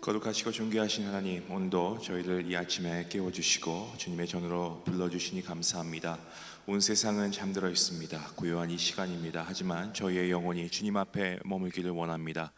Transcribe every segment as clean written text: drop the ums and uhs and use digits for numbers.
거룩하시고 존귀하신 하나님, 오늘도 저희를 이 아침에 깨워주시고 주님의 전으로 불러주시니 감사합니다. 온 세상은 잠들어 있습니다. 고요한 이 시간입니다. 하지만 저희의 영혼이 주님 앞에 머물기를 원합니다.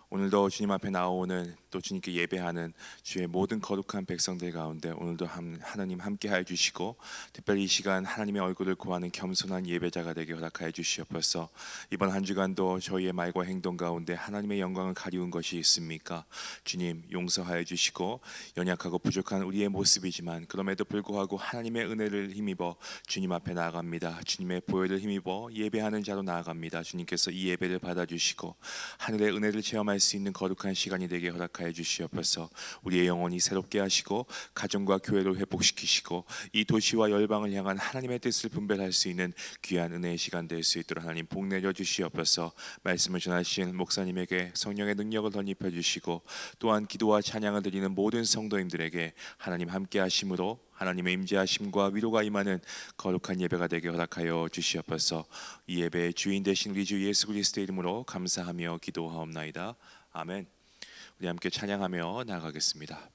오늘도 주님 앞에 나오는, 또 주님께 예배하는 주의 모든 거룩한 백성들 가운데 오늘도 하나님 함께 하여 주시고, 특별히 이 시간 하나님의 얼굴을 구하는 겸손한 예배자가 되게 허락하여 주시옵소서. 이번 한 주간도 저희의 말과 행동 가운데 하나님의 영광을 가리운 것이 있습니까? 주님 용서하여 주시고, 연약하고 부족한 우리의 모습이지만 그럼에도 불구하고 하나님의 은혜를 힘입어 주님 앞에 나아갑니다. 주님의 보혈을 힘입어 예배하는 자로 나아갑니다. 주님께서 이 예배를 받아주시고 하늘의 은혜를 체험할 수 있는 거룩한 시간이 되게 허락하여 주시옵소서. 우리의 영혼이 새롭게 하시고 가정과 교회를 회복시키시고 이 도시와 열방을 향한 하나님의 뜻을 분별할 수 있는 귀한 은혜의 시간 될 수 있도록 하나님 복 내려 주시옵소서. 말씀을 전하신 목사님에게 성령의 능력을 덧입혀 주시고, 또한 기도와 찬양을 드리는 모든 성도님들에게 하나님 함께 하심으로 하나님의 임재하심과 위로가 임하는 거룩한 예배가 되게 허락하여 주시옵소서. 이 예배의 주인 되신 우리 주 예수 그리스도의 이름으로 감사하며 기도하옵나이다. 아멘. 우리 함께 찬양하며 나아가겠습니다.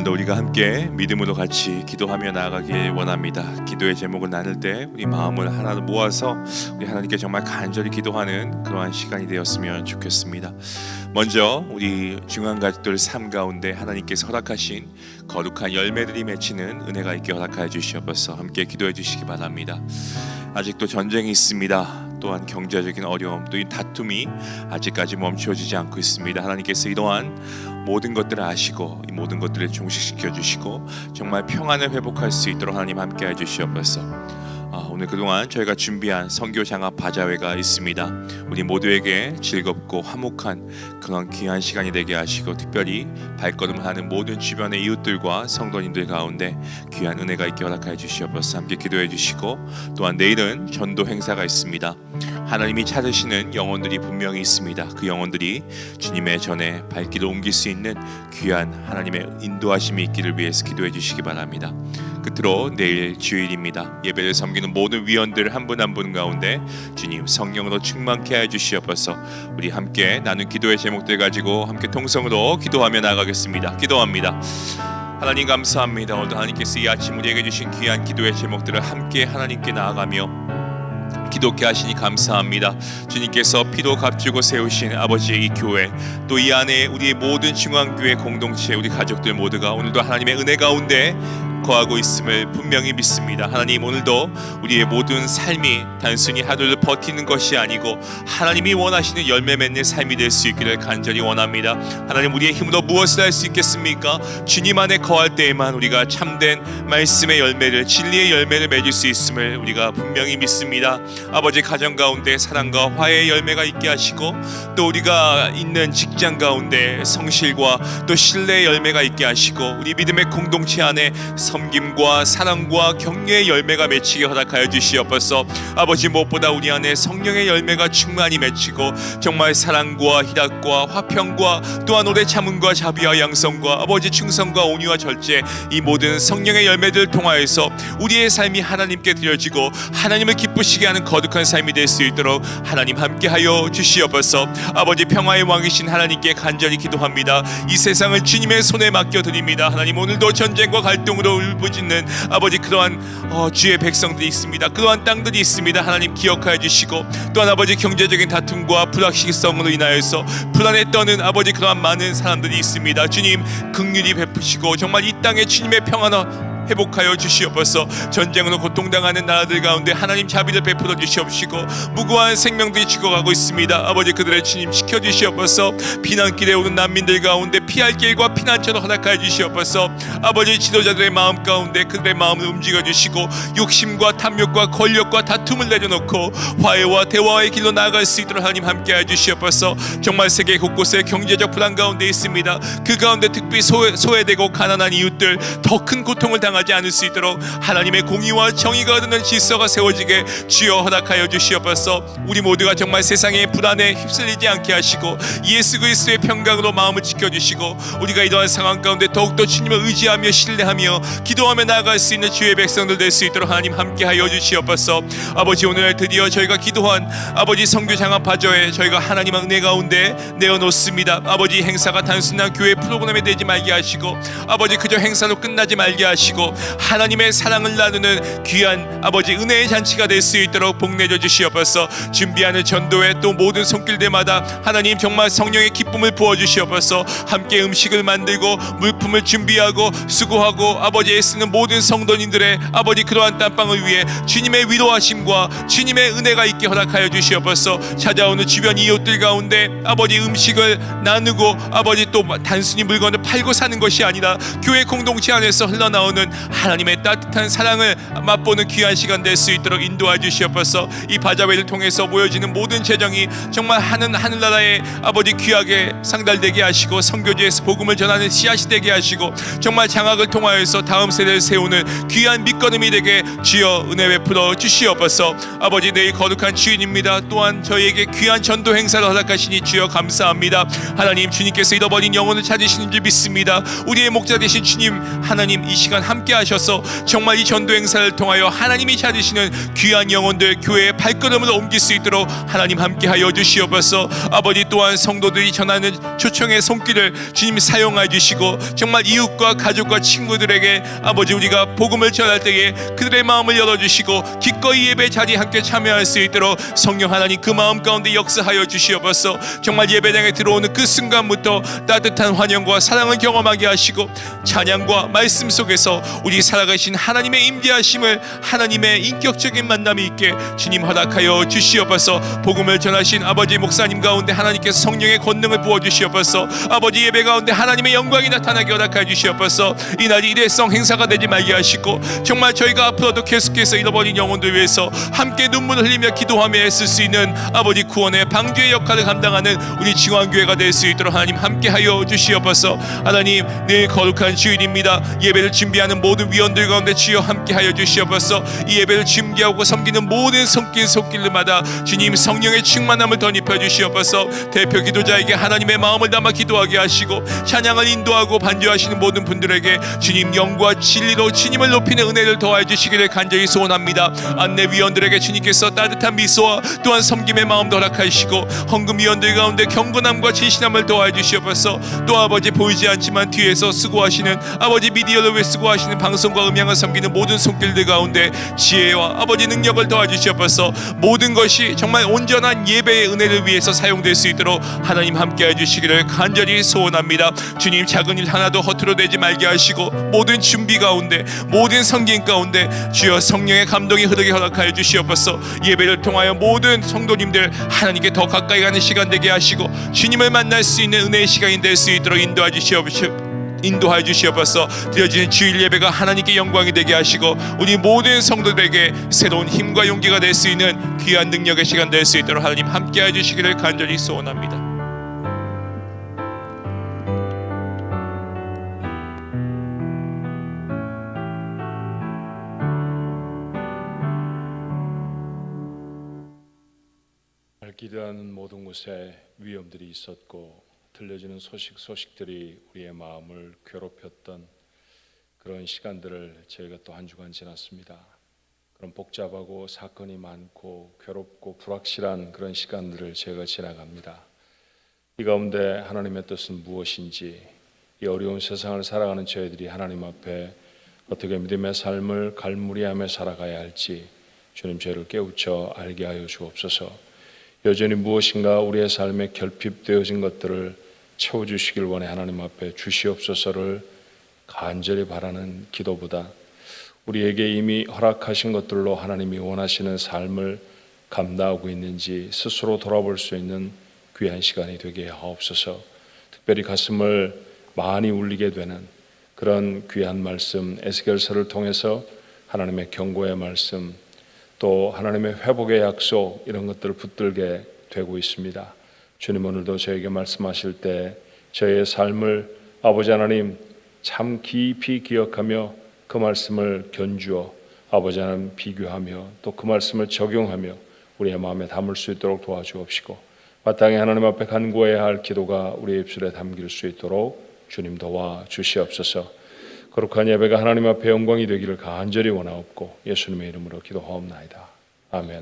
오늘도 우리가 함께 믿음으로 같이 기도하며 나아가길 원합니다. 기도의 제목을 나눌 때 우리 마음을 하나 모아서 우리 하나님께 정말 간절히 기도하는 그러한 시간이 되었으면 좋겠습니다. 먼저 우리 중요한 가족들 삶 가운데 하나님께서 허락하신 거룩한 열매들이 맺히는 은혜가 있게 허락하여 주시옵소서. 함께 기도해 주시기 바랍니다. 아직도 전쟁이 있습니다. 또한 경제적인 어려움, 또 이 다툼이 아직까지 멈춰지지 않고 있습니다. 하나님께서 이러한 모든 것들을 아시고 이 모든 것들을 종식시켜 주시고 정말 평안을 회복할 수 있도록 하나님 함께해 주시옵소서. 오늘 그동안 저희가 준비한 선교 장합 바자회가 있습니다. 우리 모두에게 즐겁고 화목한 그런 귀한 시간이 되게 하시고, 특별히 발걸음을 하는 모든 주변의 이웃들과 성도님들 가운데 귀한 은혜가 있게 허락하여 주시옵소서. 함께 기도해 주시고, 또한 내일은 전도 행사가 있습니다. 하나님이 찾으시는 영혼들이 분명히 있습니다. 그 영혼들이 주님의 전에 발길을 옮길 수 있는 귀한 하나님의 인도하심이 있기를 위해서 기도해 주시기 바랍니다. 끝으로 내일 주일입니다. 예배를 섬기는 모든 위원들 한 분 한 분 가운데 주님 성령으로 충만케 해 주시옵소서. 우리 함께 나눈 기도의 제목들 가지고 함께 통성으로 기도하며 나가겠습니다. 기도합니다. 하나님 감사합니다. 오늘 하나님께서 이 아침 우리에게 주신 귀한 기도의 제목들을 함께 하나님께 나아가며 기도케 하시니 감사합니다. 주님께서 피도 값주고 세우신 아버지의 이 교회, 또 이 안에 우리의 모든 중앙교회 공동체, 우리 가족들 모두가 오늘도 하나님의 은혜 가운데 거하고 있음을 분명히 믿습니다. 하나님, 오늘도 우리의 모든 삶이 단순히 하루를 버티는 것이 아니고 하나님이 원하시는 열매 맺는 삶이 될 수 있기를 간절히 원합니다. 하나님, 우리의 힘으로 무엇을 할 수 있겠습니까? 주님 안에 거할 때에만 우리가 참된 말씀의 열매를, 진리의 열매를 맺을 수 있음을 우리가 분명히 믿습니다. 아버지, 가정 가운데 사랑과 화해의 열매가 있게 하시고, 또 우리가 있는 직장 가운데 성실과 또 신뢰의 열매가 있게 하시고, 우리 믿음의 공동체 안에 섬김과 사랑과 격려의 열매가 맺히게 허락하여 주시옵소서. 아버지, 무엇보다 우리 안에 성령의 열매가 충만히 맺히고 정말 사랑과 희락과 화평과 또한 오래 참음과 자비와 양성과 아버지 충성과 온유와 절제, 이 모든 성령의 열매들을 통하여서 우리의 삶이 하나님께 드려지고 하나님을 기쁘시게 하는 거룩한 삶이 될 수 있도록 하나님 함께하여 주시옵소서. 아버지, 평화의 왕이신 하나님께 간절히 기도합니다. 이 세상을 주님의 손에 맡겨드립니다. 하나님, 오늘도 전쟁과 갈등으로 울부짖는 아버지 그러한 주의 백성들이 있습니다. 그러한 땅들이 있습니다. 하나님 기억하여 주시고, 또한 아버지 경제적인 다툼과 불확실성으로 인하여서 불안에 떠는 아버지 그러한 많은 사람들이 있습니다. 주님 긍휼히 베푸시고 정말 이 땅에 주님의 평안을 회복하여 주시옵소서. 전쟁으로 고통당하는 나라들 가운데 하나님 자비를 베풀어 주시옵시고, 무고한 생명들이 죽어가고 있습니다. 아버지, 그들의 주님 지켜주시옵소서. 피난길에 오는 난민들 가운데 피할 길과 피난처를 허락하여 주시옵소서. 아버지, 지도자들의 마음 가운데 그들의 마음을 움직여 주시고, 욕심과 탐욕과 권력과 다툼을 내려놓고 화해와 대화의 길로 나아갈 수 있도록 하나님 함께하여 주시옵소서. 정말 세계 곳곳에 경제적 불안 가운데 있습니다. 그 가운데 특별히 소외되고 가난한 이웃들 더 큰 고통을 당하지 않을 수 있도록 하나님의 공의와 정의가 흐르는 질서가 세워지게 주여 허락하여 주시옵소서. 우리 모두가 정말 세상의 불안에 휩쓸리지 않게 하시고 예수 그리스도의 평강으로 마음을 지켜주시고, 우리가 이러한 상황 가운데 더욱더 주님을 의지하며 신뢰하며 기도하며 나아갈 수 있는 주의 백성들 될 수 있도록 하나님 함께하여 주시옵소서. 아버지, 오늘 드디어 저희가 기도한 아버지 선교 장합 바자회 저희가 하나님의 은혜 가운데 내어놓습니다. 아버지, 행사가 단순한 교회 프로그램이 되지 말게 하시고, 아버지 그저 행사로 끝나지 말게 하시고 하나님의 사랑을 나누는 귀한 아버지 은혜의 잔치가 될 수 있도록 복내줘 주시옵소서. 준비하는 전도회 또 모든 손길들마다 하나님 정말 성령의 기쁨을 부어주시옵소서. 함께 음식을 만들고 물품을 준비하고 수고하고 아버지 애쓰는 모든 성도님들의 아버지 그러한 땀방을 위해 주님의 위로하심과 주님의 은혜가 있게 허락하여 주시옵소서. 찾아오는 주변 이웃들 가운데 아버지 음식을 나누고 아버지 또 단순히 물건을 팔고 사는 것이 아니라 교회 공동체 안에서 흘러나오는 하나님의 따뜻한 사랑을 맛보는 귀한 시간 될 수 있도록 인도해 주시옵소서. 이 바자회를 통해서 모여지는 모든 재정이 정말 하늘나라에 아버지 귀하게 상달되게 하시고, 선교지에서 복음을 전하는 씨앗이 되게 하시고, 정말 장학을 통하여서 다음 세대를 세우는 귀한 밑거름이 되게 주여 은혜 베풀어 주시옵소서. 아버지, 내일 거룩한 주일입니다. 또한 저희에게 귀한 전도 행사를 허락하시니 주여 감사합니다. 하나님, 주님께서 잃어버린 영혼을 찾으시는 줄 믿습니다. 우리의 목자 되신 주님 하나님, 이 시간 함께 하셔서 정말 이 전도 행사를 통하여 하나님이 찾으시는 귀한 영혼들 교회의 발걸음을 옮길 수 있도록 하나님 함께하여 주시옵소서. 아버지, 또한 성도들이 전하는 초청의 손길을 주님 사용하여 주시고, 정말 이웃과 가족과 친구들에게 아버지 우리가 복음을 전할 때에 그들의 마음을 열어주시고 기꺼이 예배 자리에 함께 참여할 수 있도록 성령 하나님 그 마음 가운데 역사하여 주시옵소서. 정말 예배당에 들어오는 그 순간부터 따뜻한 환영과 사랑을 경험하게 하시고, 찬양과 말씀 속에서 우리 살아가신 하나님의 임재하심을, 하나님의 인격적인 만남이 있게 주님 허락하여 주시옵소서. 복음을 전하신 아버지 목사님 가운데 하나님께서 성령의 권능을 부어주시옵소서. 아버지 예배 가운데 하나님의 영광이 나타나게 허락하여 주시옵소서. 이날이 일회성 행사가 되지 말게 하시고, 정말 저희가 앞으로도 계속해서 잃어버린 영혼들 위해서 함께 눈물을 흘리며 기도하며 애쓸 수 있는 아버지 구원의 방주의 역할을 감당하는 우리 지원교회가 될 수 있도록 하나님 함께하여 주시옵소서. 하나님, 내일 거룩한 주일입니다. 예배를 준비하는 모든 위원들 가운데 주여 함께하여 주시옵소서. 이 예배를 준비하고 섬기는 모든 손길마다 주님 성령의 충만함을 덧입혀 주시옵소서. 대표 기도자에게 하나님의 마음을 담아 기도하게 하시고, 찬양을 인도하고 반주하시는 모든 분들에게 주님 영과 진리로 주님을 높이는 은혜를 더하여 주시기를 간절히 소원합니다. 안내위원들에게 주님께서 따뜻한 미소와 또한 섬김의 마음도 허락하시고, 헌금위원들 가운데 경건함과 진실함을 더하여 주시옵소서. 또 아버지, 보이지 않지만 뒤에서 수고하시는 아버지, 미디어를 위해 수고하시는 방송과 음향을 섬기는 모든 손길들 가운데 지혜와 아버지 능력을 더하여 주시옵소서. 모든 것이 정말 온전한 예배의 은혜를 위해서 사용될 수 있도록 하나님 함께해 주시기를 간절히 소원합니다. 주님, 작은 일 하나도 허투루 되지 말게 하시고, 모든 준비 가운데, 모든 성경 가운데 주여 성령의 감동이 흐르게 허락하여 주시옵소서. 예배를 통하여 모든 성도님들 하나님께 더 가까이 가는 시간 되게 하시고, 주님을 만날 수 있는 은혜의 시간이 될 수 있도록 인도하여 주시옵소서. 드려지는 주일 예배가 하나님께 영광이 되게 하시고, 우리 모든 성도들에게 새로운 힘과 용기가 될 수 있는 귀한 능력의 시간 될 수 있도록 하나님 함께해 주시기를 간절히 소원합니다. 기도하는 모든 곳에 위험들이 있었고, 들려지는 소식들이 우리의 마음을 괴롭혔던 그런 시간들을 저희가 또 한 주간 지났습니다. 그런 복잡하고 사건이 많고 괴롭고 불확실한 그런 시간들을 저희가 지나갑니다. 이 가운데 하나님의 뜻은 무엇인지, 이 어려운 세상을 살아가는 저희들이 하나님 앞에 어떻게 믿음의 삶을 갈무리하며 살아가야 할지 주님, 저희를 깨우쳐 알게 하여 주옵소서. 여전히 무엇인가 우리의 삶에 결핍되어진 것들을 채워주시길 원해 하나님 앞에 주시옵소서를 간절히 바라는 기도보다, 우리에게 이미 허락하신 것들로 하나님이 원하시는 삶을 감당하고 있는지 스스로 돌아볼 수 있는 귀한 시간이 되게 하옵소서. 특별히 가슴을 많이 울리게 되는 그런 귀한 말씀, 에스겔서를 통해서 하나님의 경고의 말씀, 또 하나님의 회복의 약속, 이런 것들을 붙들게 되고 있습니다. 주님, 오늘도 저에게 말씀하실 때 저의 삶을 아버지 하나님 참 깊이 기억하며 그 말씀을 견주어 아버지 하나님 비교하며 또 그 말씀을 적용하며 우리의 마음에 담을 수 있도록 도와주옵시고, 마땅히 하나님 앞에 간구해야 할 기도가 우리의 입술에 담길 수 있도록 주님 도와 주시옵소서. 거룩한 예배가 하나님 앞에 영광이 되기를 간절히 원하옵고 예수님의 이름으로 기도하옵나이다. 아멘.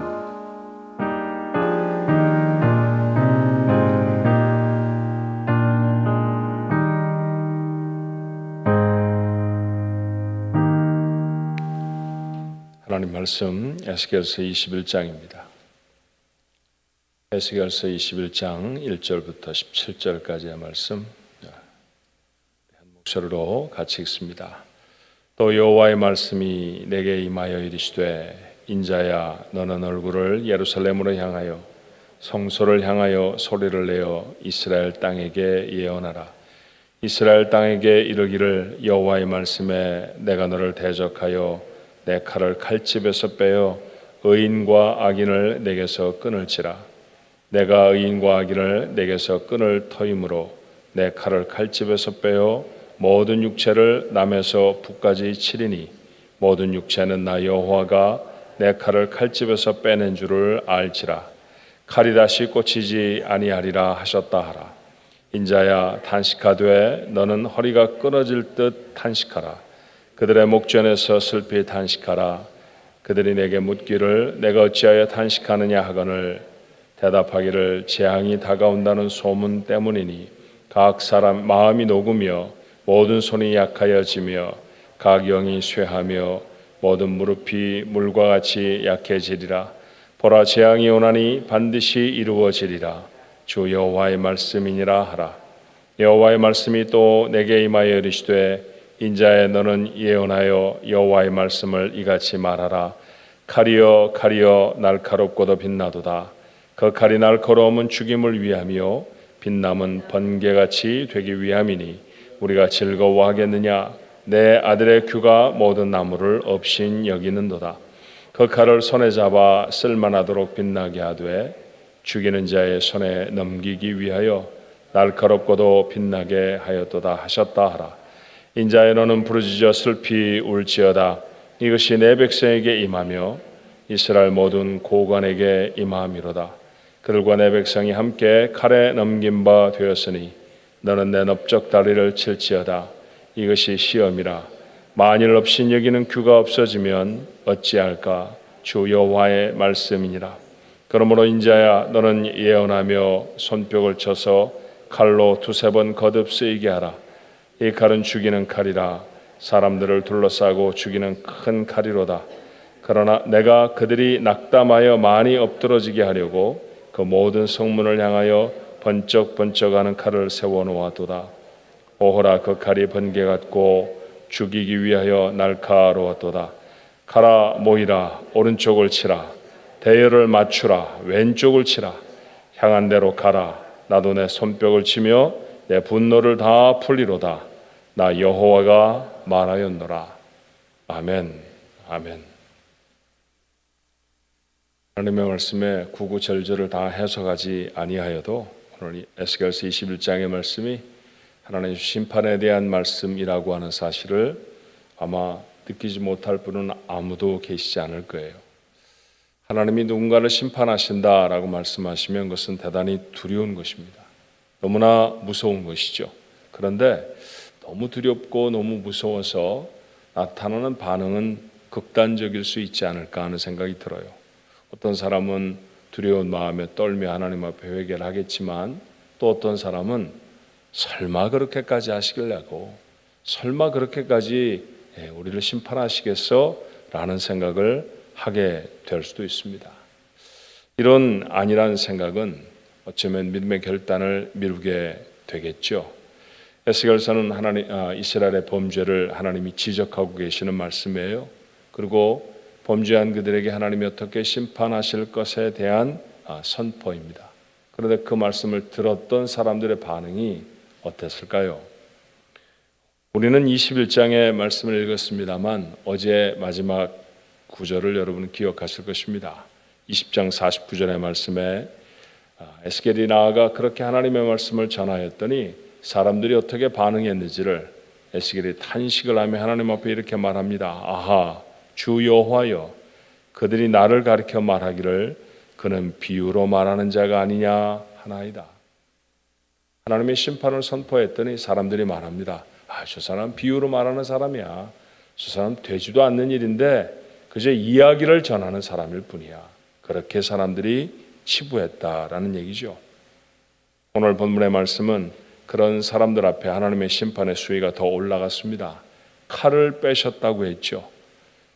하나님 말씀 에스겔서 21장입니다. 에스겔서 21장 1절부터 17절까지의 말씀 목소리로 같이 읽습니다. 또 여호와의 말씀이 내게 임하여 이르시되, 인자야, 너는 얼굴을 예루살렘으로 향하여 성소를 향하여 소리를 내어 이스라엘 땅에게 예언하라. 이스라엘 땅에게 이르기를, 여호와의 말씀에 내가 너를 대적하여 내 칼을 칼집에서 빼어 의인과 악인을 내게서 끊을지라. 내가 의인과 악인을 내게서 끊을 터이므로 내 칼을 칼집에서 빼어 모든 육체를 남에서 북까지 치리니, 모든 육체는 나 여호와가 내 칼을 칼집에서 빼낸 줄을 알지라. 칼이 다시 꽂히지 아니하리라 하셨다 하라. 인자야, 탄식하되 너는 허리가 끊어질 듯 탄식하라. 그들의 목전에서 슬피 탄식하라. 그들이 내게 묻기를 내가 어찌하여 탄식하느냐 하거늘 대답하기를 재앙이 다가온다는 소문 때문이니, 각 사람 마음이 녹으며 모든 손이 약하여지며 각 영이 쇠하며 모든 무릎이 물과 같이 약해지리라. 보라, 재앙이 오나니 반드시 이루어지리라. 주 여호와의 말씀이니라 하라. 여호와의 말씀이 또 내게 임하여 이르시되, 인자에 너는 예언하여 여호와의 말씀을 이같이 말하라. 칼이여 칼이여 날카롭고도 빛나도다. 그 칼이 날카로움은 죽임을 위함이요 빛남은 번개같이 되기 위함이니 우리가 즐거워하겠느냐. 내 아들의 규가 모든 나무를 없인 여기는도다. 그 칼을 손에 잡아 쓸만하도록 빛나게 하되 죽이는 자의 손에 넘기기 위하여 날카롭고도 빛나게 하였도다 하셨다 하라. 인자에 너는 부르짖어 슬피 울지어다. 이것이 내 백성에게 임하며 이스라엘 모든 고관에게 임함이로다. 그들과 내 백성이 함께 칼에 넘긴 바 되었으니 너는 내 넓적 다리를 칠지어다. 이것이 시험이라. 만일 없인 여기는 규가 없어지면 어찌할까. 주 여호와의 말씀이니라. 그러므로 인자야 너는 예언하며 손뼉을 쳐서 칼로 두세 번 거듭 쓰이게 하라. 이 칼은 죽이는 칼이라. 사람들을 둘러싸고 죽이는 큰 칼이로다. 그러나 내가 그들이 낙담하여 많이 엎드러지게 하려고 그 모든 성문을 향하여 번쩍번쩍하는 칼을 세워놓았도다. 오호라 그 칼이 번개 같고 죽이기 위하여 날카로웠도다. 가라 모이라 오른쪽을 치라. 대열을 맞추라 왼쪽을 치라. 향한 대로 가라. 나도 내 손뼉을 치며 내 분노를 다 풀리로다. 나 여호와가 말하였노라. 아멘. 아멘. 하나님의 말씀에 구구절절을 다 해석하지 아니하여도 오늘 에스겔서 21장의 말씀이 하나님의 심판에 대한 말씀이라고 하는 사실을 아마 느끼지 못할 분은 아무도 계시지 않을 거예요. 하나님이 누군가를 심판하신다라고 말씀하시면 그것은 대단히 두려운 것입니다. 너무나 무서운 것이죠. 그런데 너무 두렵고 너무 무서워서 나타나는 반응은 극단적일 수 있지 않을까 하는 생각이 들어요. 어떤 사람은 두려운 마음에 떨며 하나님 앞에 회개를 하겠지만 또 어떤 사람은 설마 그렇게까지 하시길라고 설마 그렇게까지 우리를 심판하시겠어? 라는 생각을 하게 될 수도 있습니다. 이런 아니라는 생각은 어쩌면 믿음의 결단을 미루게 되겠죠. 에스겔서는 이스라엘의 범죄를 하나님이 지적하고 계시는 말씀이에요. 그리고 범죄한 그들에게 하나님이 어떻게 심판하실 것에 대한 선포입니다. 그런데 그 말씀을 들었던 사람들의 반응이 어땠을까요? 우리는 21장의 말씀을 읽었습니다만 어제 마지막 구절을 여러분은 기억하실 것입니다. 20장 49절의 말씀에 에스겔이 나아가 그렇게 하나님의 말씀을 전하였더니 사람들이 어떻게 반응했는지를 에스겔이 탄식을 하며 하나님 앞에 이렇게 말합니다. 아하, 주 여호와여, 그들이 나를 가리켜 말하기를 그는 비유로 말하는 자가 아니냐 하나이다. 하나님의 심판을 선포했더니 사람들이 말합니다. 저 사람 비유로 말하는 사람이야. 저 사람 되지도 않는 일인데 그저 이야기를 전하는 사람일 뿐이야. 그렇게 사람들이 치부했다라는 얘기죠. 오늘 본문의 말씀은 그런 사람들 앞에 하나님의 심판의 수위가 더 올라갔습니다. 칼을 빼셨다고 했죠.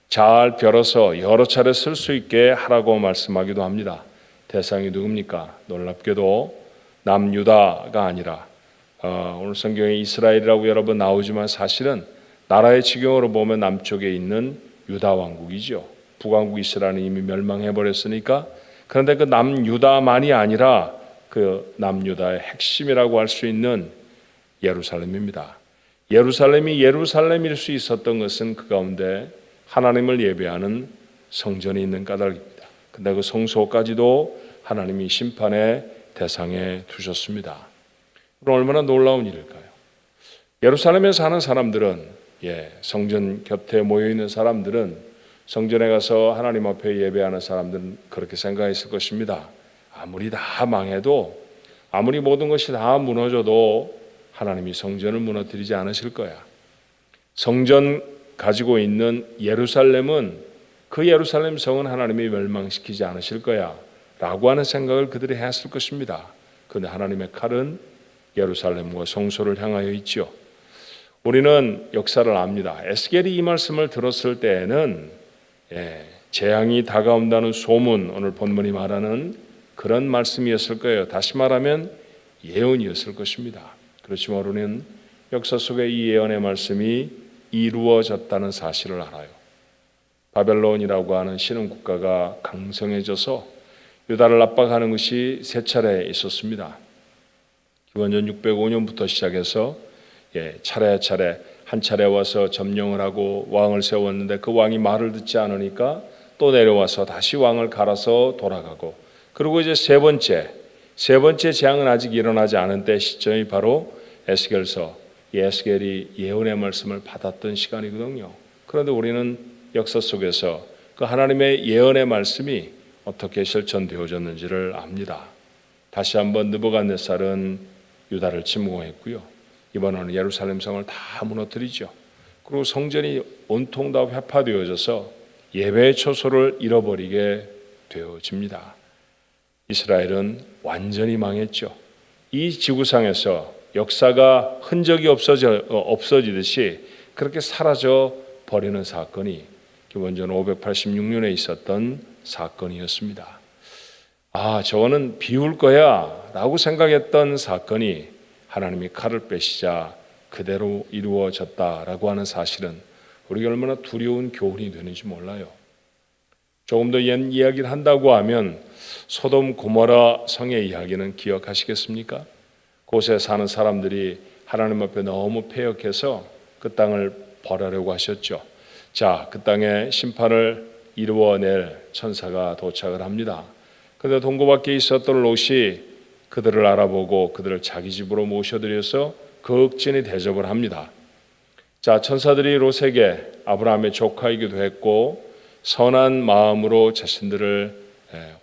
잘 벼러서 여러 차례 쓸 수 있게 하라고 말씀하기도 합니다. 대상이 누굽니까? 놀랍게도 남유다가 아니라 오늘 성경에 이스라엘이라고 여러 번 나오지만 사실은 나라의 지경으로 보면 남쪽에 있는 유다 왕국이죠. 북왕국 이스라엘은 이미 멸망해버렸으니까. 그런데 그 남유다만이 아니라 그 남유다의 핵심이라고 할 수 있는 예루살렘입니다. 예루살렘이 예루살렘일 수 있었던 것은 그 가운데 하나님을 예배하는 성전이 있는 까닭입니다. 근데 그 성소까지도 하나님이 심판의 대상에 두셨습니다. 그럼 얼마나 놀라운 일일까요? 예루살렘에 사는 사람들은 성전 곁에 모여 있는 사람들은 성전에 가서 하나님 앞에 예배하는 사람들은 그렇게 생각했을 것입니다. 아무리 다 망해도 아무리 모든 것이 다 무너져도 하나님이 성전을 무너뜨리지 않으실 거야. 성전 가지고 있는 예루살렘은 그 예루살렘 성은 하나님이 멸망시키지 않으실 거야 라고 하는 생각을 그들이 했을 것입니다. 그런데 하나님의 칼은 예루살렘과 성소를 향하여 있죠. 우리는 역사를 압니다. 에스겔이 이 말씀을 들었을 때에는 재앙이 다가온다는 소문, 오늘 본문이 말하는 그런 말씀이었을 거예요. 다시 말하면 예언이었을 것입니다. 그렇지만 우리는 역사 속에 이 예언의 말씀이 이루어졌다는 사실을 알아요. 바벨론이라고 하는 신흥 국가가 강성해져서 유다를 압박하는 것이 세 차례 있었습니다. 기원전 605년부터 시작해서 차례차례 한 차례 와서 점령을 하고 왕을 세웠는데 그 왕이 말을 듣지 않으니까 또 내려와서 다시 왕을 갈아서 돌아가고, 그리고 이제 세 번째 재앙은 아직 일어나지 않은 때 시점이 바로 에스겔서, 에스겔이 예언의 말씀을 받았던 시간이거든요. 그런데 우리는 역사 속에서 그 하나님의 예언의 말씀이 어떻게 실천되어졌는지를 압니다. 다시 한번 느부갓네살은 유다를 침공했고요. 이번에는 예루살렘 성을 다 무너뜨리죠. 그리고 성전이 온통 다 회파되어져서 예배의 초소를 잃어버리게 되어집니다. 이스라엘은 완전히 망했죠. 이 지구상에서 역사가 흔적이 없어지듯이 그렇게 사라져 버리는 사건이 기원전 586년에 있었던 사건이었습니다. 저거는 비울 거야 라고 생각했던 사건이 하나님이 칼을 빼시자 그대로 이루어졌다라고 하는 사실은 우리가 얼마나 두려운 교훈이 되는지 몰라요. 조금 더 옛 이야기를 한다고 하면 소돔 고모라 성의 이야기는 기억하시겠습니까? 그곳에 사는 사람들이 하나님 앞에 너무 패역해서 그 땅을 벌하려고 하셨죠. 자, 그 땅에 심판을 이루어낼 천사가 도착을 합니다. 그런데 동고밖에 있었던 롯이 그들을 알아보고 그들을 자기 집으로 모셔들여서 극진히 대접을 합니다. 자, 천사들이 롯에게 아브라함의 조카이기도 했고 선한 마음으로 자신들을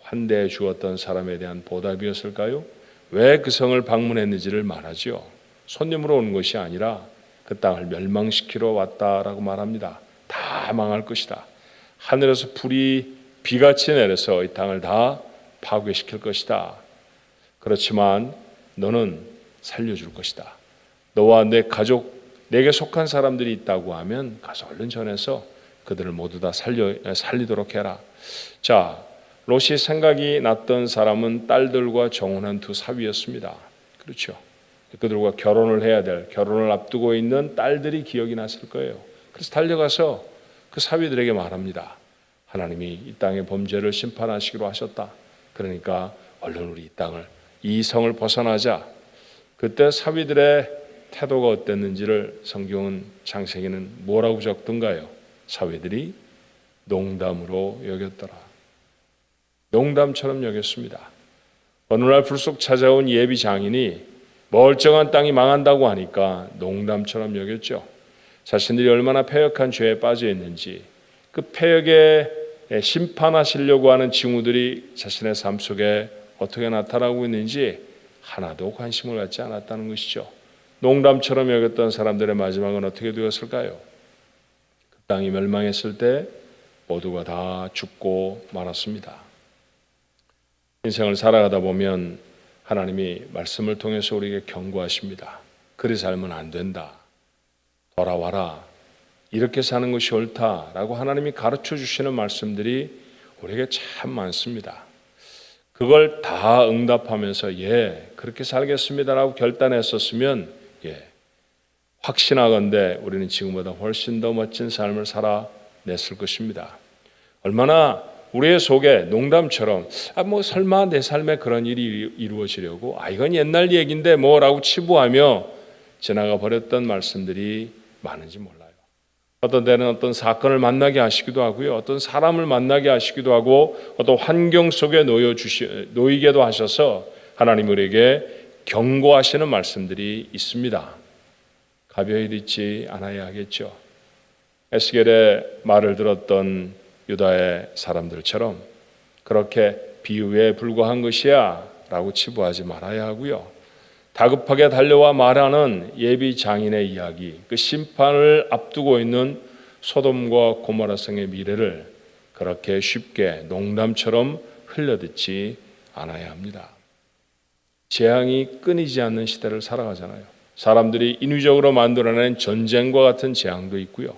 환대해 주었던 사람에 대한 보답이었을까요? 왜 그 성을 방문했는지를 말하죠. 손님으로 오는 것이 아니라 그 땅을 멸망시키러 왔다라고 말합니다. 다 망할 것이다. 하늘에서 불이 비같이 내려서 이 땅을 다 파괴시킬 것이다. 그렇지만 너는 살려줄 것이다. 너와 내 가족, 내게 속한 사람들이 있다고 하면 가서 얼른 전해서 그들을 모두 다 살리도록 해라. 자, 롯이 생각이 났던 사람은 딸들과 정혼한 두 사위였습니다. 그렇죠. 그들과 결혼을 앞두고 있는 딸들이 기억이 났을 거예요. 그래서 달려가서 그 사위들에게 말합니다. 하나님이 이 땅의 범죄를 심판하시기로 하셨다. 그러니까 얼른 우리 이 성을 벗어나자. 그때 사위들의 태도가 어땠는지를 성경은 창세기는 뭐라고 적던가요? 사위들이 농담으로 여겼더라. 농담처럼 여겼습니다. 어느 날 불쑥 찾아온 예비 장인이 멀쩡한 땅이 망한다고 하니까 농담처럼 여겼죠. 자신들이 얼마나 패역한 죄에 빠져 있는지, 그 패역에 심판하시려고 하는 징후들이 자신의 삶 속에 어떻게 나타나고 있는지 하나도 관심을 갖지 않았다는 것이죠. 농담처럼 여겼던 사람들의 마지막은 어떻게 되었을까요? 그 땅이 멸망했을 때 모두가 다 죽고 말았습니다. 인생을 살아가다 보면 하나님이 말씀을 통해서 우리에게 경고하십니다. 그리 살면 안 된다. 돌아와라. 이렇게 사는 것이 옳다라고 하나님이 가르쳐 주시는 말씀들이 우리에게 참 많습니다. 그걸 다 응답하면서 그렇게 살겠습니다라고 결단했었으면 확신하건대 우리는 지금보다 훨씬 더 멋진 삶을 살아냈을 것입니다. 얼마나 우리의 속에 농담처럼 설마 내 삶에 그런 일이 이루어지려고 이건 옛날 얘기인데 뭐라고 치부하며 지나가 버렸던 말씀들이 많은지 몰라요. 어떤 때는 어떤 사건을 만나게 하시기도 하고요. 어떤 사람을 만나게 하시기도 하고 어떤 환경 속에 놓이게도 하셔서 하나님 우리에게 경고하시는 말씀들이 있습니다. 가벼이 듣지 않아야 하겠죠. 에스겔의 말을 들었던 유다의 사람들처럼 그렇게 비유에 불과한 것이야 라고 치부하지 말아야 하고요. 다급하게 달려와 말하는 예비 장인의 이야기, 그 심판을 앞두고 있는 소돔과 고모라 성의 미래를 그렇게 쉽게 농담처럼 흘려듣지 않아야 합니다. 재앙이 끊이지 않는 시대를 살아가잖아요. 사람들이 인위적으로 만들어낸 전쟁과 같은 재앙도 있고요.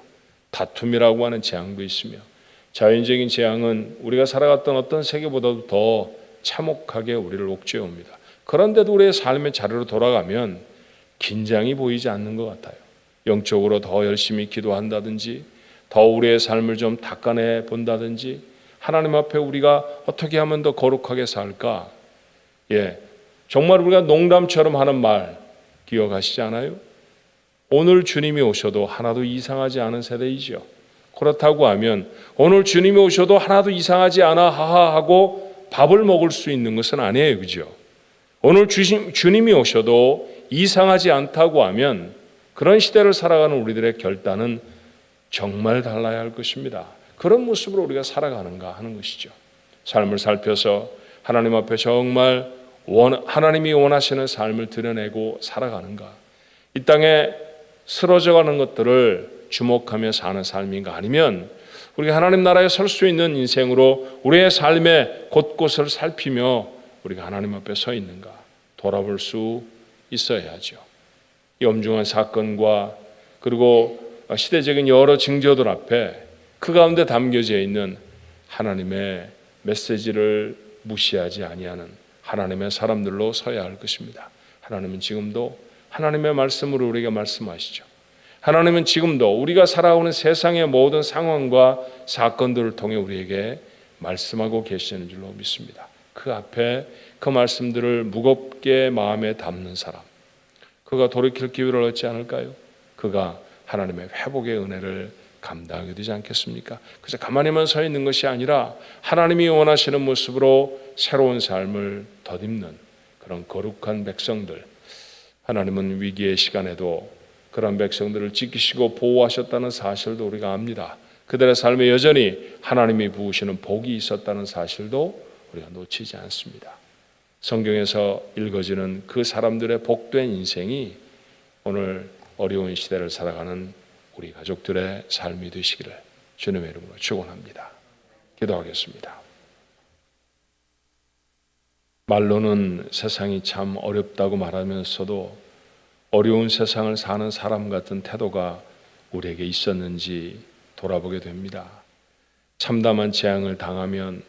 다툼이라고 하는 재앙도 있으며 자연적인 재앙은 우리가 살아갔던 어떤 세계보다도 더 참혹하게 우리를 옥죄옵니다. 그런데도 우리의 삶의 자리로 돌아가면 긴장이 보이지 않는 것 같아요. 영적으로 더 열심히 기도한다든지 더 우리의 삶을 좀 닦아내 본다든지 하나님 앞에 우리가 어떻게 하면 더 거룩하게 살까? 정말 우리가 농담처럼 하는 말 기억하시지 않아요? 오늘 주님이 오셔도 하나도 이상하지 않은 세대이죠. 그렇다고 하면 오늘 주님이 오셔도 하나도 이상하지 않아 하하하고 밥을 먹을 수 있는 것은 아니에요. 그죠? 오늘 주님이 오셔도 이상하지 않다고 하면 그런 시대를 살아가는 우리들의 결단은 정말 달라야 할 것입니다. 그런 모습으로 우리가 살아가는가 하는 것이죠. 삶을 살펴서 하나님 앞에 정말 하나님이 원하시는 삶을 드러내고 살아가는가, 이 땅에 쓰러져가는 것들을 주목하며 사는 삶인가, 아니면 우리가 하나님 나라에 설 수 있는 인생으로 우리의 삶의 곳곳을 살피며 우리가 하나님 앞에 서 있는가 돌아볼 수 있어야죠. 이 엄중한 사건과 그리고 시대적인 여러 징조들 앞에 그 가운데 담겨져 있는 하나님의 메시지를 무시하지 아니하는 하나님의 사람들로 서야 할 것입니다. 하나님은 지금도 하나님의 말씀으로 우리에게 말씀하시죠. 하나님은 지금도 우리가 살아오는 세상의 모든 상황과 사건들을 통해 우리에게 말씀하고 계시는 줄로 믿습니다. 그 앞에 그 말씀들을 무겁게 마음에 담는 사람, 그가 돌이킬 기회를 얻지 않을까요? 그가 하나님의 회복의 은혜를 감당하게 되지 않겠습니까? 그래서 가만히만 서 있는 것이 아니라 하나님이 원하시는 모습으로 새로운 삶을 덧입는 그런 거룩한 백성들, 하나님은 위기의 시간에도 그런 백성들을 지키시고 보호하셨다는 사실도 우리가 압니다. 그들의 삶에 여전히 하나님이 부으시는 복이 있었다는 사실도 우리가 놓치지 않습니다. 성경에서 읽어지는 그 사람들의 복된 인생이 오늘 어려운 시대를 살아가는 우리 가족들의 삶이 되시기를 주님의 이름으로 축원합니다. 기도하겠습니다. 말로는 세상이 참 어렵다고 말하면서도 어려운 세상을 사는 사람 같은 태도가 우리에게 있었는지 돌아보게 됩니다. 참담한 재앙을 당하면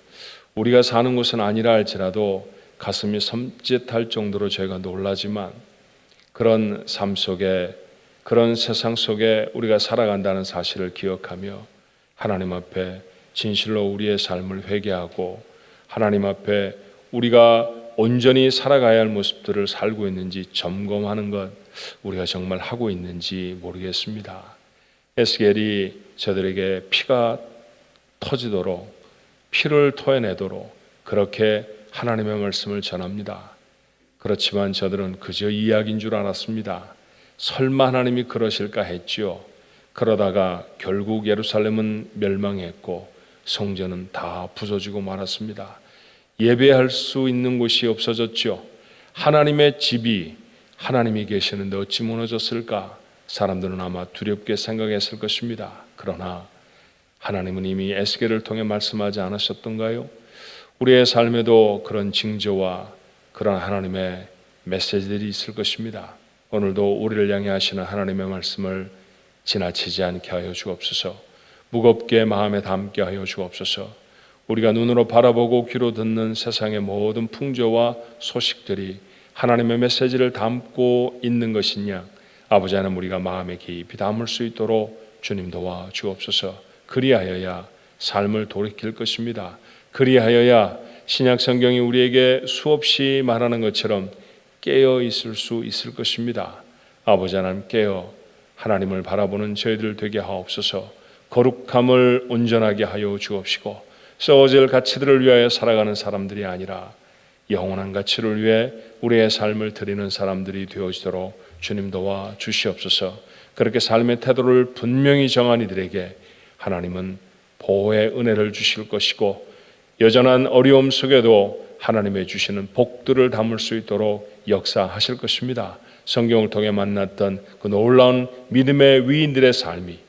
우리가 사는 곳은 아니라 할지라도 가슴이 섬찟할 정도로 저희가 놀라지만 그런 삶 속에, 그런 세상 속에 우리가 살아간다는 사실을 기억하며 하나님 앞에 진실로 우리의 삶을 회개하고 하나님 앞에 우리가 온전히 살아가야 할 모습들을 살고 있는지 점검하는 것, 우리가 정말 하고 있는지 모르겠습니다. 에스겔이 저들에게 피가 터지도록, 피를 토해내도록 그렇게 하나님의 말씀을 전합니다. 그렇지만 저들은 그저 이야기인 줄 알았습니다. 설마 하나님이 그러실까 했지요. 그러다가 결국 예루살렘은 멸망했고 성전은 다 부서지고 말았습니다. 예배할 수 있는 곳이 없어졌죠. 하나님의 집이 하나님이 계시는데 어찌 무너졌을까? 사람들은 아마 두렵게 생각했을 것입니다. 그러나 하나님은 이미 에스겔을 통해 말씀하지 않으셨던가요? 우리의 삶에도 그런 징조와 그런 하나님의 메시지들이 있을 것입니다. 오늘도 우리를 향해 하시는 하나님의 말씀을 지나치지 않게 하여 주옵소서. 무겁게 마음에 담게 하여 주옵소서. 우리가 눈으로 바라보고 귀로 듣는 세상의 모든 풍조와 소식들이 하나님의 메시지를 담고 있는 것이냐, 아버지 하나님 우리가 마음에 깊이 담을 수 있도록 주님 도와 주옵소서. 그리하여야 삶을 돌이킬 것입니다. 그리하여야 신약 성경이 우리에게 수없이 말하는 것처럼 깨어 있을 수 있을 것입니다. 아버지 하나님 깨어 하나님을 바라보는 저희들 되게 하옵소서. 거룩함을 온전하게 하여 주옵시고 썩어질 가치들을 위하여 살아가는 사람들이 아니라 영원한 가치를 위해 우리의 삶을 드리는 사람들이 되어지도록 주님 도와 주시옵소서. 그렇게 삶의 태도를 분명히 정한 이들에게 하나님은 보호의 은혜를 주실 것이고 여전한 어려움 속에도 하나님의 주시는 복들을 담을 수 있도록 역사하실 것입니다. 성경을 통해 만났던 그 놀라운 믿음의 위인들의 삶이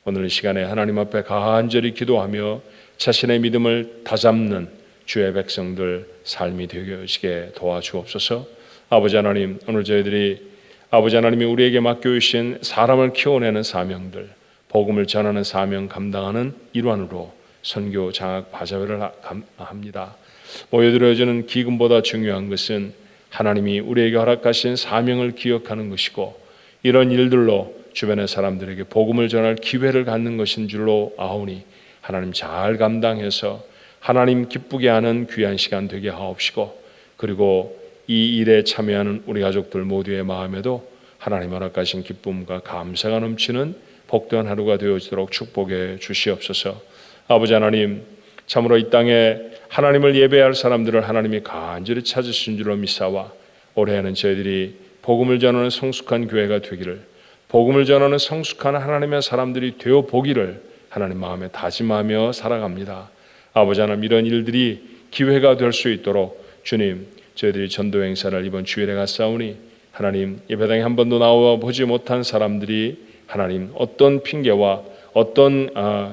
오늘 이 시간에 하나님 앞에 간절히 기도하며 자신의 믿음을 다잡는 주의 백성들 삶이 되게 도와주옵소서. 아버지 하나님, 오늘 저희들이 아버지 하나님이 우리에게 맡겨주신 사람을 키워내는 사명들, 복음을 전하는 사명 감당하는 일환으로 선교 장학 바자회를 합니다. 모여들어지는 기금보다 중요한 것은 하나님이 우리에게 허락하신 사명을 기억하는 것이고 이런 일들로 주변의 사람들에게 복음을 전할 기회를 갖는 것인 줄로 아오니 하나님 잘 감당해서 하나님 기쁘게 하는 귀한 시간 되게 하옵시고, 그리고 이 일에 참여하는 우리 가족들 모두의 마음에도 하나님 허락하신 기쁨과 감사가 넘치는 복된 하루가 되어지도록 축복해 주시옵소서. 아버지 하나님, 참으로 이 땅에 하나님을 예배할 사람들을 하나님이 간절히 찾으신 줄로 믿사와 올해에는 저희들이 복음을 전하는 성숙한 교회가 되기를, 복음을 전하는 성숙한 하나님의 사람들이 되어 보기를 하나님 마음에 다짐하며 살아갑니다. 아버지 하나님, 이런 일들이 기회가 될 수 있도록 주님, 저희들이 전도 행사를 이번 주일에 갔사오니 하나님, 예배당에 한 번도 나와 보지 못한 사람들이 하나님 어떤 핑계와 어떤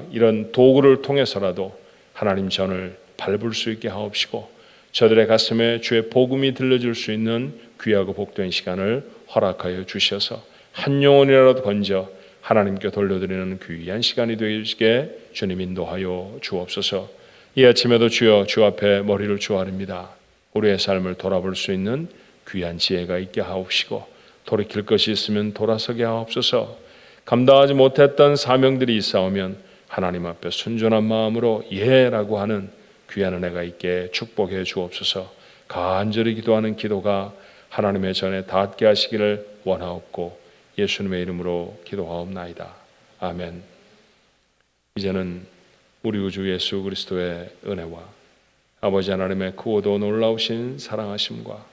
이런 도구를 통해서라도 하나님 전을 밟을 수 있게 하옵시고, 저들의 가슴에 주의 복음이 들려줄 수 있는 귀하고 복된 시간을 허락하여 주셔서 한 영혼이라도 건져 하나님께 돌려드리는 귀한 시간이 되시게 주님 인도하여 주옵소서. 이 아침에도 주여 주 앞에 머리를 조아립니다. 우리의 삶을 돌아볼 수 있는 귀한 지혜가 있게 하옵시고, 돌이킬 것이 있으면 돌아서게 하옵소서. 감당하지 못했던 사명들이 있사오면 하나님 앞에 순전한 마음으로 예라고 하는 귀한 은혜가 있게 축복해 주옵소서. 간절히 기도하는 기도가 하나님의 전에 닿게 하시기를 원하옵고 예수님의 이름으로 기도하옵나이다. 아멘. 이제는 우리 구주 예수 그리스도의 은혜와 아버지 하나님의 크고도 놀라우신 사랑하심과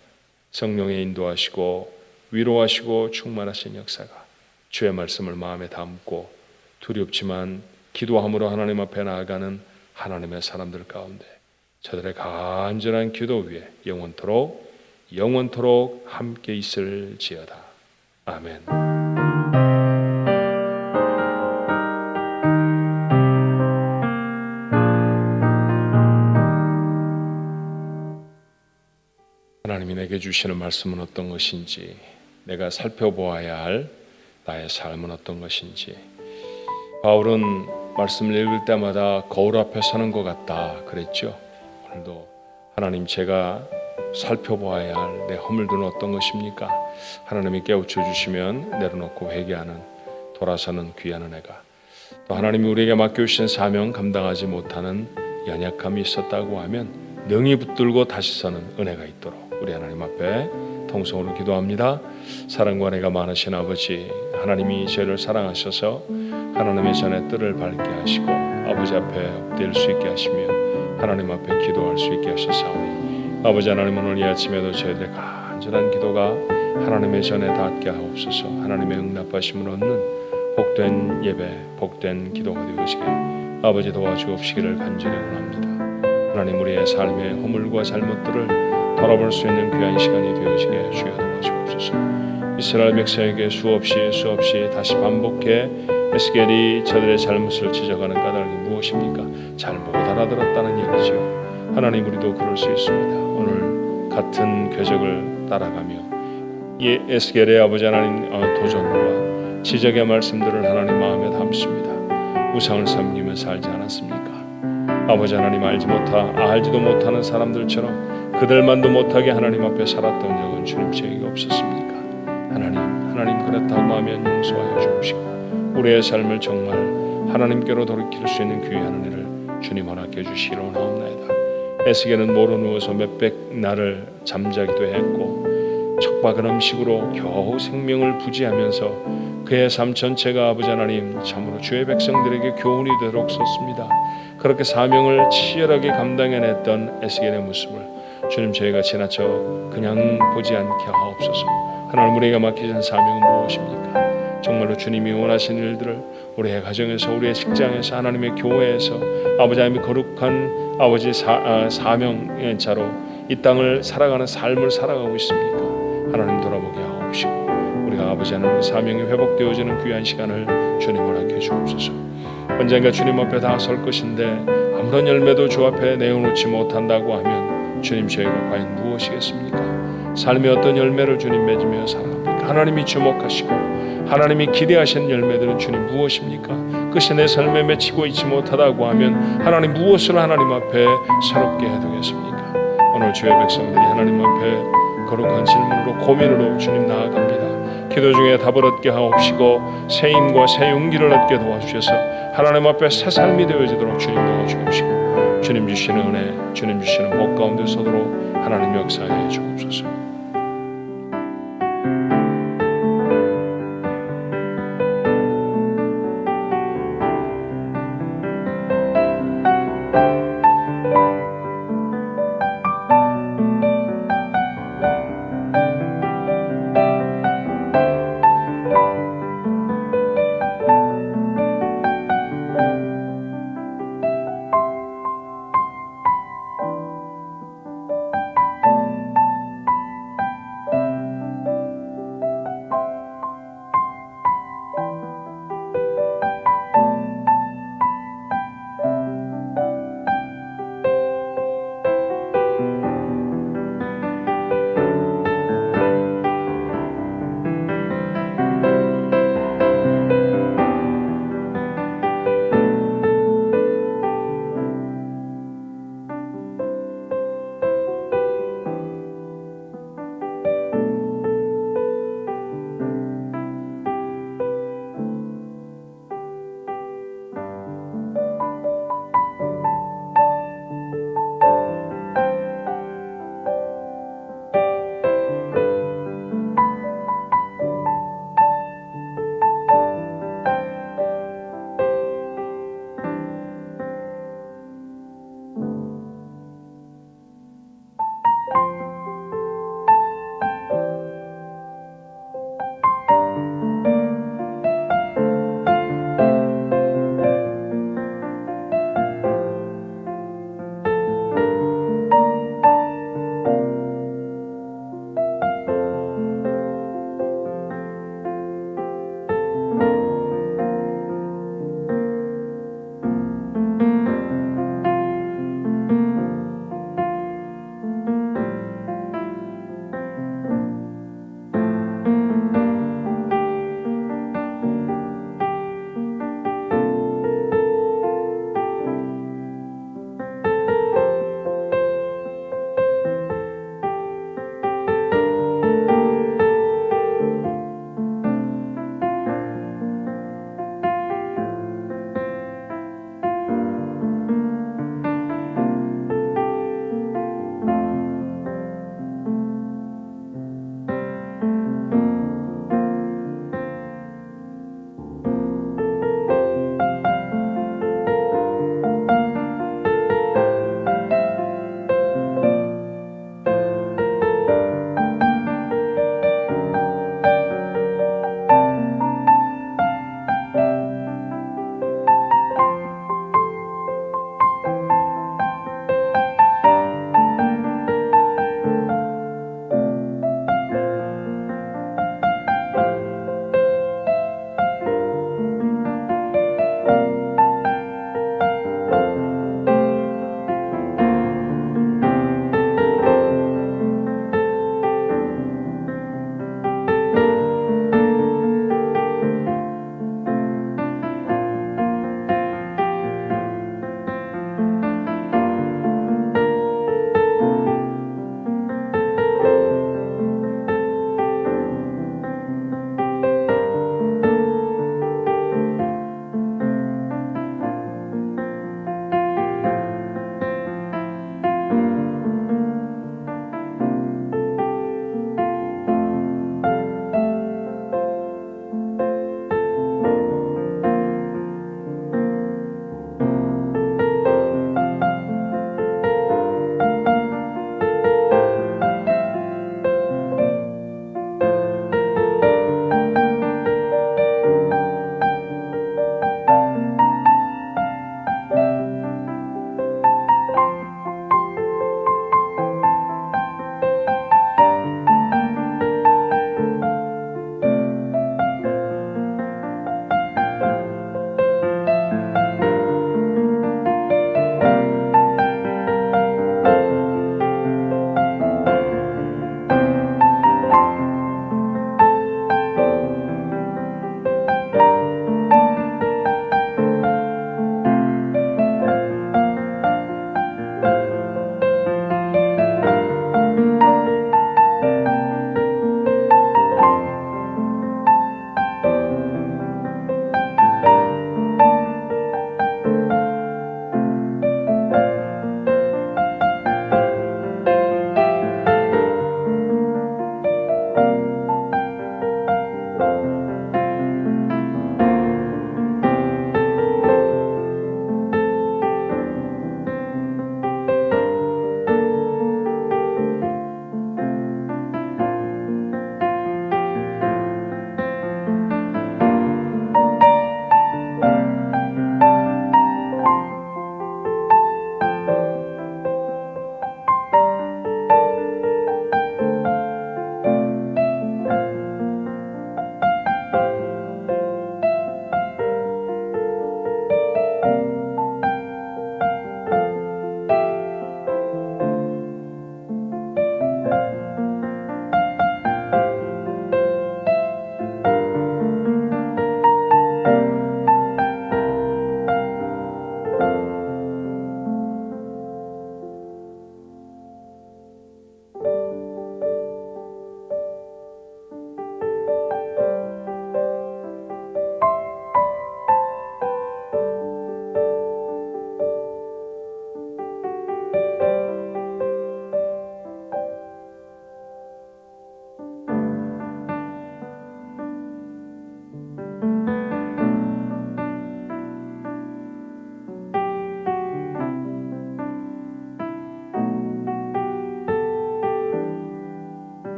성령의 인도하시고 위로하시고 충만하신 역사가 주의 말씀을 마음에 담고 두렵지만 기도함으로 하나님 앞에 나아가는 하나님의 사람들 가운데 저들의 간절한 기도 위에 영원토록 함께 있을지어다. 아멘. 하나님이 내게 주시는 말씀은 어떤 것인지, 내가 살펴보아야 할 나의 삶은 어떤 것인지. 바울은 말씀을 읽을 때마다 거울 앞에 서는 것 같다 그랬죠. 오늘도 하나님, 제가 살펴보아야 할 내 허물들은 어떤 것입니까? 하나님이 깨우쳐 주시면 내려놓고 회개하는, 돌아서는 귀한 은혜가, 또 하나님이 우리에게 맡겨주신 사명 감당하지 못하는 연약함이 있었다고 하면 능히 붙들고 다시 서는 은혜가 있도록 우리 하나님 앞에 통성으로 기도합니다. 사랑과 은혜가 많으신 아버지, 하나님이 저희를 사랑하셔서 하나님의 전에 뜰을 밝게 하시고 아버지 앞에 엎드릴 수 있게 하시며 하나님 앞에 기도할 수 있게 하셨사오니, 아버지 하나님, 오늘 이 아침에도 저희들의 간절한 기도가 하나님의 전에 닿게 하옵소서. 하나님의 응답하심을 얻는 복된 예배, 복된 기도가 되어지게 아버지 도와주옵시기를 간절히 원합니다. 하나님, 우리의 삶의 허물과 잘못들을 돌아볼 수 있는 귀한 시간이 되어지게 주여 도와주옵소서. 이스라엘 백성에게 수없이 다시 반복해 에스겔이 저들의 잘못을 지적하는 까닭이 무엇입니까? 잘 못 알아들었다는 얘기죠. 하나님, 우리도 그럴 수 있습니다. 오늘 같은 궤적을 따라가며 이 에스겔의 아버지 하나님 도전과 지적의 말씀들을 하나님 마음에 담습니다. 우상을 섬기며 살지 않았습니까? 아버지 하나님, 알지도 못하는 사람들처럼 그들만도 못하게 하나님 앞에 살았던 적은 주님 제게 없었습니까? 하나님 그렇다고 하면 용서하여 주옵시고 우리의 삶을 정말 하나님께로 돌이킬 수 있는 귀한 은혜를 주님 허락해 주시기를 원하옵나이다. 에스겔은 모로 누워서 몇백 날을 잠자기도 했고 척박한 음식으로 겨우 생명을 부지하면서 그의 삶 전체가 아버지 하나님 참으로 주의 백성들에게 교훈이 되도록 썼습니다. 그렇게 사명을 치열하게 감당해냈던 에스겔의 모습을 주님, 저희가 지나쳐 그냥 보지 않게 하옵소서. 하나님, 우리가 맡기신 사명은 무엇입니까? 정말로 주님이 원하시는 일들을 우리의 가정에서, 우리의 직장에서, 하나님의 교회에서 아버지 하나님의 거룩한 아버지 사명의 자로 이 땅을 살아가는 삶을 살아가고 있습니까? 하나님, 돌아보게 하옵시고 우리가 아버지 하나님의 사명이 회복되어지는 귀한 시간을 주님 허락해 주옵소서. 언젠가 주님 앞에 다 설 것인데 아무런 열매도 주 앞에 내어놓지 못한다고 하면 주님, 저희가 과연 무엇이겠습니까? 삶의 어떤 열매를 주님 맺으며 살아갑니까? 하나님이 주목하시고 하나님이 기대하시는 열매들은 주님 무엇입니까? 그것이 내 삶에 맺히고 있지 못하다고 하면 하나님, 무엇을 하나님 앞에 새롭게 해두겠습니까? 오늘 주의 백성들이 하나님 앞에 거룩한 질문으로, 고민으로 주님 나아갑니다. 기도 중에 답을 얻게 하옵시고 새 힘과 새 용기를 얻게 도와주셔서 하나님 앞에 새 삶이 되어지도록 주님 도와주옵시고 주님 주시는 은혜, 주님 주시는 복 가운데 서도록 하나님 역사해 주옵소서.